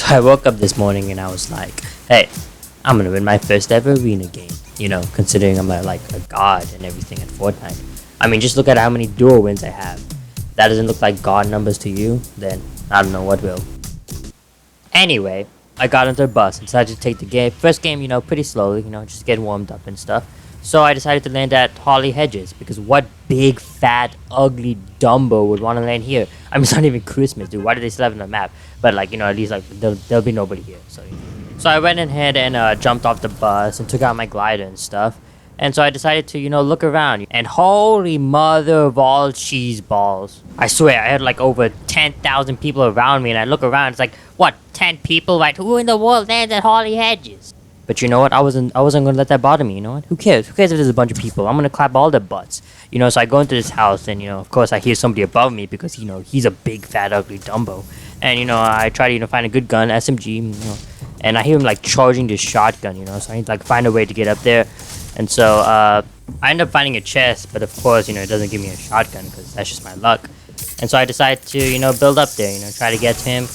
So I woke up this morning and I was like, hey, I'm gonna win my first ever arena game. You know, considering I'm like a god and everything at Fortnite. I mean, just look at how many duo wins I have. If that doesn't look like god numbers to you, then I don't know what will. Anyway, I got into the bus and decided to take the first game, you know, pretty slowly, you know, just get warmed up and stuff. So I decided to land at Holly Hedges, because what big, fat, ugly Dumbo would want to land here? I mean, it's not even Christmas, dude. Why did they still have it on the map? But, like, you know, at least, like, there'll be nobody here. So I went ahead and jumped off the bus and took out my glider and stuff. And so I decided to, you know, look around. And holy mother of all cheese balls. I swear, I had, like, over 10,000 people around me. And I look around, it's like, what, 10 people? Right? Who in the world lands at Holly Hedges? But you know what? I wasn't gonna let that bother me. You know what? Who cares? Who cares if there's a bunch of people? I'm gonna clap all their butts. You know. So I go into this house, and you know, of course, I hear somebody above me because you know he's a big, fat, ugly Dumbo. And you know, I try to find a good gun, SMG. You know, and I hear him like charging this shotgun. You know, so I need to like find a way to get up there. And so I end up finding a chest, but of course, you know, it doesn't give me a shotgun because that's just my luck. And so I decide to you know build up there. You know, try to get to him.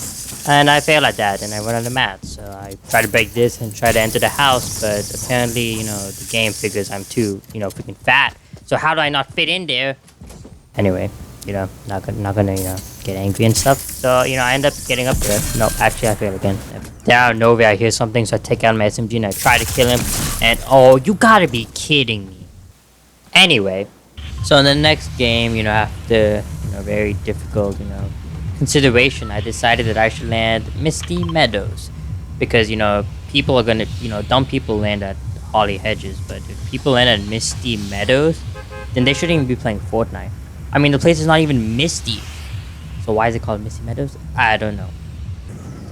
And I fail at that, and I run out of mats. So I try to break this and try to enter the house, but apparently, you know, the game figures I'm too, you know, freaking fat. So how do I not fit in there? Anyway, you know, not gonna, you know, get angry and stuff. So, you know, I end up getting up there. No, actually, I fail again. There out of nowhere, I hear something, so I take out my SMG and I try to kill him. And, oh, you gotta be kidding me. Anyway, so in the next game, you know, after, you know, very difficult, you know, consideration, I decided that I should land Misty Meadows, because you know people are gonna, you know, dumb people land at Holly Hedges, but if people land at Misty Meadows, then they shouldn't even be playing Fortnite. I mean, the place is not even misty, so why is it called Misty Meadows? I don't know.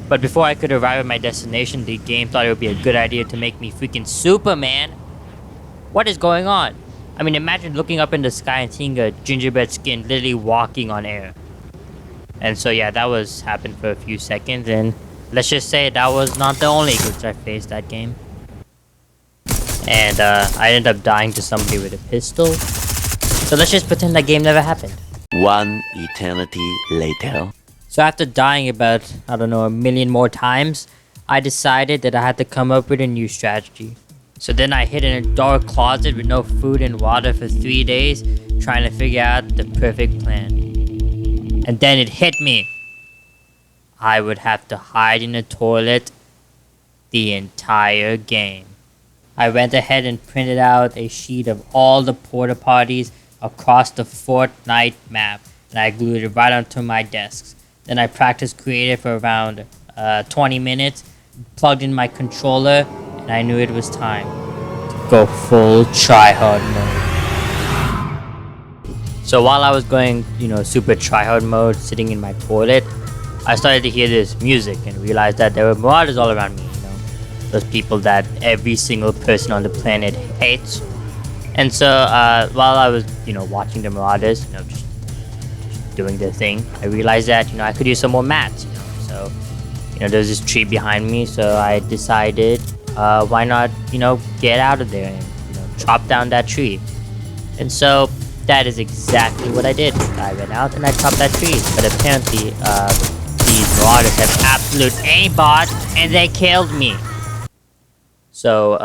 But before I could arrive at my destination, the game thought it would be a good idea to make me freaking Superman. What is going on? I mean, imagine looking up in the sky and seeing a gingerbread skin literally walking on air. And so yeah, that happened for a few seconds, and let's just say that was not the only glitch I faced that game. And I ended up dying to somebody with a pistol. So let's just pretend that game never happened. One eternity later. So after dying about, I don't know, a million more times, I decided that I had to come up with a new strategy. So then I hid in a dark closet with no food and water for 3 days, trying to figure out the perfect plan. And then it hit me. I would have to hide in a toilet the entire game. I went ahead and printed out a sheet of all the porta potties across the Fortnite map, and I glued it right onto my desks. Then I practiced creative for around 20 minutes, plugged in my controller, and I knew it was time to go full tryhard mode. So while I was going, you know, super tryhard mode, sitting in my toilet, I started to hear this music and realized that there were marauders all around me, you know, those people that every single person on the planet hates. And so while I was, you know, watching the marauders, you know, just doing their thing, I realized that, you know, I could use some more mats, you know. So, you know, there's this tree behind me, so I decided, why not, you know, get out of there and, you know, chop down that tree. And so that is exactly what I did. I went out and I chopped that tree. But apparently, these marauders have absolute aimbot and they killed me. So,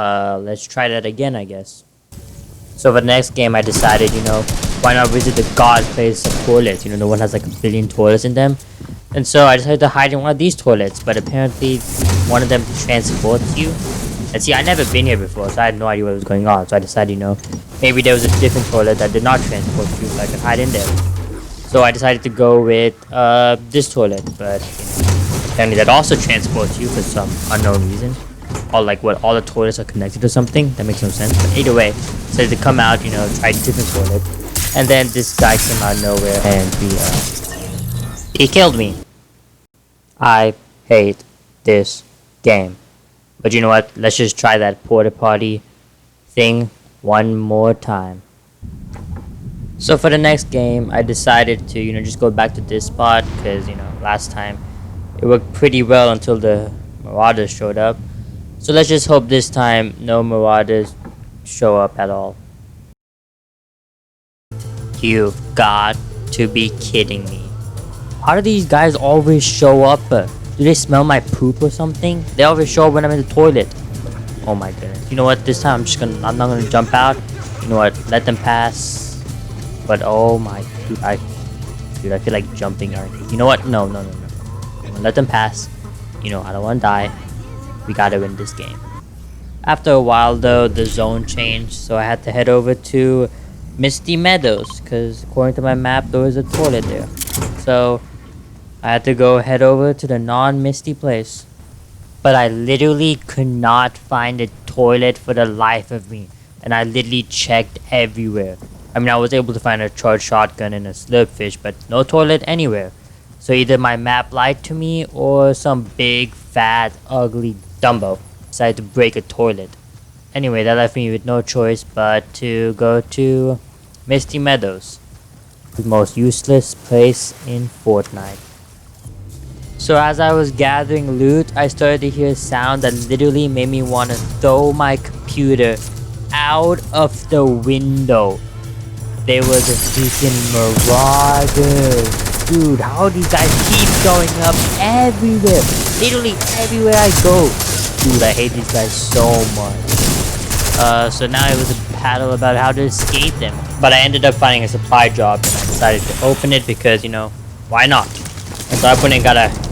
let's try that again, I guess. So for the next game, I decided, you know, why not visit the god place of toilets? You know, the one has like a billion toilets in them. And so I decided to hide in one of these toilets. But apparently, one of them transports you. And see, I'd never been here before, so I had no idea what was going on. So I decided, you know, maybe there was a different toilet that did not transport you, so I could hide in there. So I decided to go with this toilet, but you know, apparently that also transports you for some unknown reason. Or like what, all the toilets are connected to something? That makes no sense. But either way, decided to come out, you know, try different toilet. And then this guy came out of nowhere and he killed me. I hate this game. But you know what? Let's just try that porta potty thing one more time. So for the next game, I decided to, you know, just go back to this spot because, you know, last time it worked pretty well until the marauders showed up. So let's just hope this time no marauders show up at all. You've got to be kidding me. How do these guys always show up? Do they smell my poop or something? They always show up when I'm in the toilet. Oh my goodness. You know what? This time I'm not gonna jump out. You know what? Let them pass. But oh my, dude, I feel like jumping out. You know what? No. I'm gonna let them pass. You know, I don't want to die. We gotta win this game. After a while though, the zone changed, so I had to head over to Misty Meadows, because according to my map there was a toilet there. So I had to go head over to the non-misty place. But I literally could not find a toilet for the life of me. And I literally checked everywhere. I mean, I was able to find a charged shotgun and a slurpfish, but no toilet anywhere. So either my map lied to me, or some big, fat, ugly Dumbo decided to break a toilet. Anyway, that left me with no choice but to go to Misty Meadows, the most useless place in Fortnite. So as I was gathering loot, I started to hear a sound that literally made me want to throw my computer out of the window. There was a freaking Marauders. Dude, how do these guys keep showing up everywhere? Literally everywhere I go. Dude, I hate these guys so much. So now it was a battle about how to escape them. But I ended up finding a supply drop and I decided to open it because, you know, why not? And so I put in,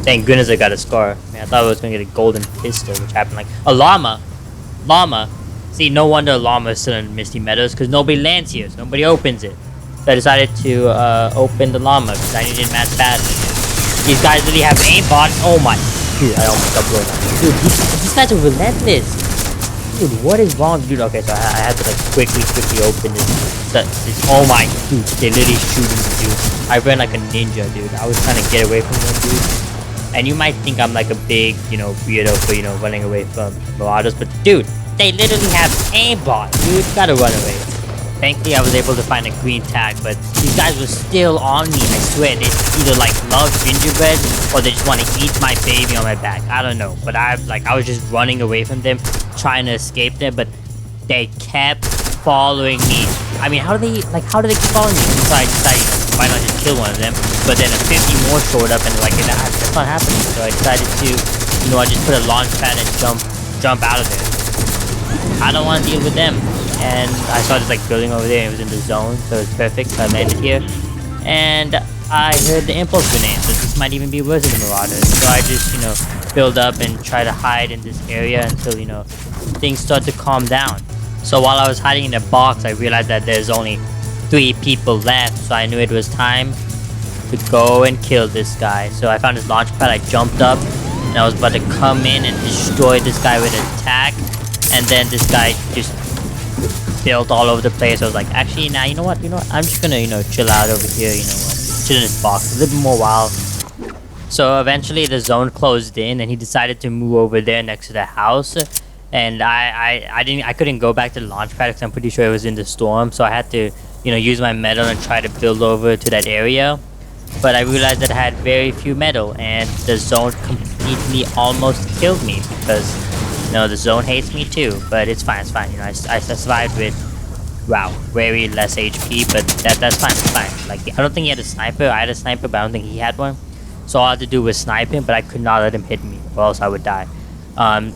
thank goodness I got a scar. Man, I thought I was gonna get a golden pistol, which happened like a llama. See, no wonder a llama is still in Misty Meadows, because nobody lands here, so nobody opens it. So I decided to open the llama because I needed mass badly. These guys really have aimbot. Oh my, dude, I almost got blown up. Dude, these guys are relentless. Dude, what is wrong, dude? Okay, so I had to like quickly open this. Oh my, dude, they're literally shooting me, dude. I ran like a ninja, dude. I was trying to get away from them, dude. And you might think I'm like a big, you know, weirdo for, you know, running away from Marauders, but dude, they literally have aimbot, dude. You gotta run away. Thankfully, I was able to find a green tag, but these guys were still on me. I swear, they either like love gingerbread or they just want to eat my baby on my back. I don't know, but I was just running away from them, trying to escape them, but they kept following me. I mean, how do they keep following me? So I decided, why not just kill one of them? But then 50 more showed up, and like that's not happening. So I decided to, you know, I just put a launch pad and jump out of there. I don't want to deal with them. And I saw this like building over there. It was in the zone, so it's perfect. So I landed here, and I heard the impulse grenade. So this might even be worse than the Marauders. So I just, you know, build up and try to hide in this area until, you know, things start to calm down. So while I was hiding in a box, I realized that there's only 3 people left. So I knew it was time to go and kill this guy. So I found this launch pad. I jumped up, and I was about to come in and destroy this guy with an attack. And then this guy just built all over the place. I was like, actually, nah, you know what? I'm just gonna, you know, chill out over here. You know what? Chill in this box a little bit more while. So eventually the zone closed in, and he decided to move over there next to the house. And I couldn't go back to the launch pad because I'm pretty sure it was in the storm. So I had to, you know, use my metal and try to build over to that area. But I realized that I had very few metal, and the zone completely almost killed me because, you know, the zone hates me too. But it's fine. You know, I survived with, wow, very less HP. But that's fine. It's fine. Like, I don't think he had a sniper. I had a sniper, but I don't think he had one. So all I had to do was snipe him, but I could not let him hit me, or else I would die.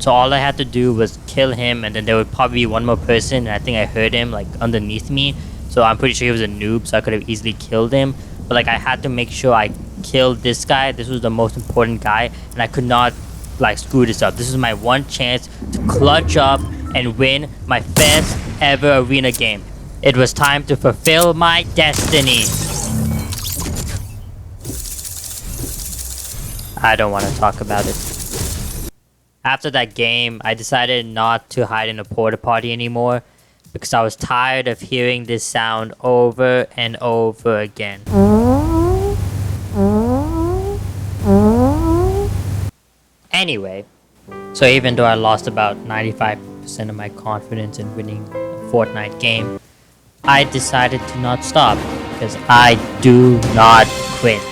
So all I had to do was kill him, and then there would probably be one more person, and I think I heard him like underneath me. So I'm pretty sure he was a noob, so I could have easily killed him. But like, I had to make sure I killed this guy. This was the most important guy, and I could not like screw this up. This is my one chance to clutch up and win my first ever arena game. It was time to fulfill my destiny. I don't want to talk about it. After that game, I decided not to hide in a porta potty anymore because I was tired of hearing this sound over and over again. Anyway, so even though I lost about 95% of my confidence in winning a Fortnite game, I decided to not stop because I do not quit.